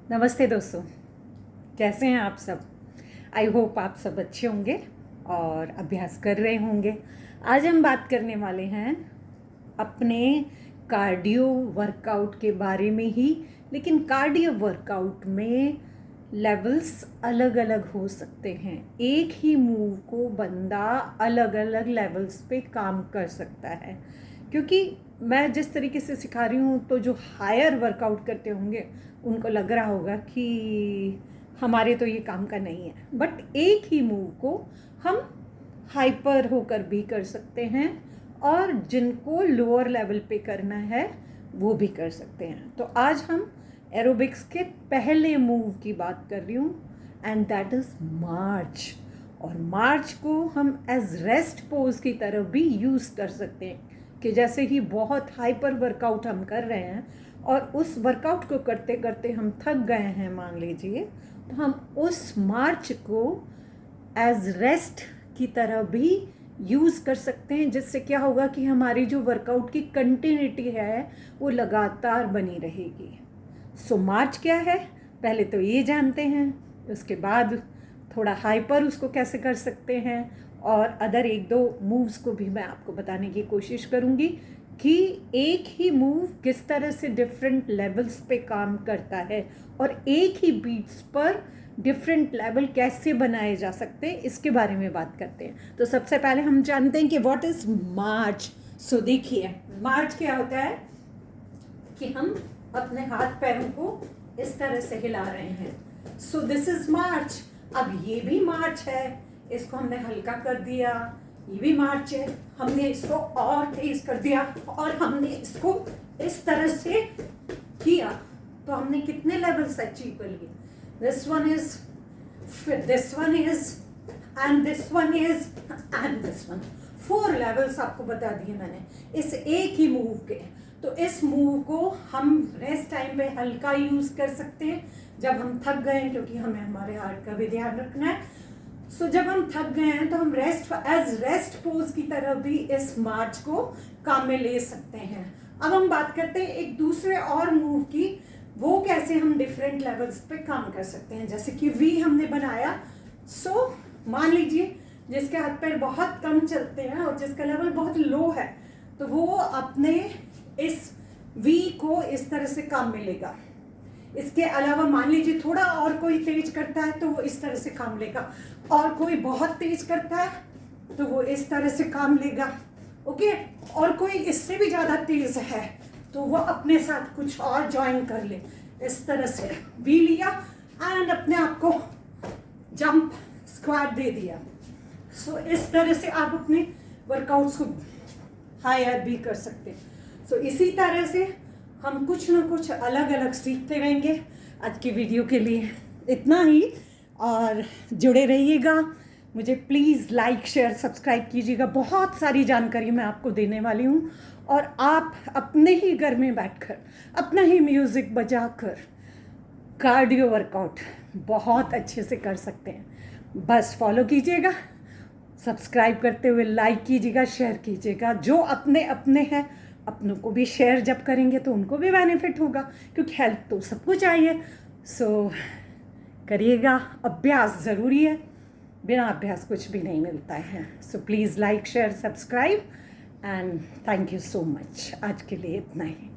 नमस्ते दोस्तों, कैसे हैं आप सब। आई होप आप सब अच्छे होंगे और अभ्यास कर रहे होंगे। आज हम बात करने वाले हैं अपने कार्डियो वर्कआउट के बारे में ही। लेकिन कार्डियो वर्कआउट में लेवल्स अलग अलग हो सकते हैं। एक ही मूव को बंदा अलग अलग लेवल्स पे काम कर सकता है, क्योंकि मैं जिस तरीके से सिखा रही हूँ तो जो हायर वर्कआउट करते होंगे उनको लग रहा होगा कि हमारे तो ये काम का नहीं है। बट एक ही मूव को हम हाइपर होकर भी कर सकते हैं और जिनको लोअर लेवल पे करना है वो भी कर सकते हैं। तो आज हम एरोबिक्स के पहले मूव की बात कर रही हूँ, एंड दैट इज़ मार्च। और मार्च को हम एज रेस्ट पोज की तरफ भी यूज़ कर सकते हैं कि जैसे ही बहुत हाइपर वर्कआउट हम कर रहे हैं और उस वर्कआउट को करते करते हम थक गए हैं मान लीजिए, तो हम उस मार्च को एज रेस्ट की तरह भी यूज़ कर सकते हैं, जिससे क्या होगा कि हमारी जो वर्कआउट की कंटिन्यूटी है वो लगातार बनी रहेगी। सो मार्च क्या है, पहले तो ये जानते हैं, उसके बाद थोड़ा हाइपर उसको कैसे कर सकते हैं और अदर एक दो मूव्स को भी मैं आपको बताने की कोशिश करूँगी कि एक ही मूव किस तरह से डिफरेंट लेवल्स पे काम करता है और एक ही बीट्स पर डिफरेंट लेवल कैसे बनाए जा सकते हैं, इसके बारे में बात करते हैं। तो सबसे पहले हम जानते हैं कि व्हाट इज़ मार्च। सो देखिए, मार्च क्या होता है कि हम अपने हाथ पैरों को इस तरह से हिला रहे हैं। सो दिस इज मार्च। अब ये भी मार्च है, इसको हमने हल्का कर दिया, ये भी मार्च है, हमने इसको और तेज कर दिया और हमने इसको इस तरह से किया, तो हमने कितने लेवल्स अचीव कर लिए। दिस वन इज, फिर this one is, and this one is, and this one. 4 levels आपको बता दिए मैंने इस एक ही मूव के। तो इस मूव को हम रेस्ट टाइम पे हल्का यूज कर सकते हैं जब हम थक गए हैं, क्योंकि हमें हमारे हार्ट का भी ध्यान रखना है। सो जब हम थक गए हैं तो हम रेस्ट पोज की तरह भी इस मार्च को काम में ले सकते हैं। अब हम बात करते हैं एक दूसरे और मूव की, वो कैसे हम डिफरेंट लेवल्स पे काम कर सकते हैं। जैसे कि वी हमने बनाया। सो मान लीजिए जिसके हाथ पैर बहुत कम चलते हैं और जिसका लेवल बहुत लो है, तो वो अपने इस वी को इस तरह से काम में लेगा। इसके अलावा मान लीजिए थोड़ा और कोई तेज करता है तो वो इस तरह से काम लेगा, और कोई बहुत तेज करता है तो वो इस तरह से काम लेगा। ओके, और कोई इससे भी ज़्यादा तेज है तो वो अपने साथ कुछ और ज्वाइन कर ले। इस तरह से वी लिया एंड अपने आप को जंप स्क्वाट दे दिया। सो इस तरह से आप अपने वर्कआउट्स को हायर भी कर सकते हैं। सो इसी तरह से हम कुछ ना कुछ अलग अलग सीखते रहेंगे। आज की वीडियो के लिए इतना ही, और जुड़े रहिएगा। मुझे प्लीज़ लाइक शेयर सब्सक्राइब कीजिएगा। बहुत सारी जानकारी मैं आपको देने वाली हूँ और आप अपने ही घर में बैठकर अपना ही म्यूज़िक बजाकर कार्डियो वर्कआउट बहुत अच्छे से कर सकते हैं। बस फॉलो कीजिएगा, सब्सक्राइब करते हुए लाइक कीजिएगा, शेयर कीजिएगा। जो अपने अपने हैं अपनों को भी शेयर जब करेंगे तो उनको भी बेनिफिट होगा, क्योंकि हेल्प तो सबको चाहिए। सो करिएगा, अभ्यास ज़रूरी है, बिना अभ्यास कुछ भी नहीं मिलता है। So please like share subscribe and thank you so much. आज के लिए इतना ही।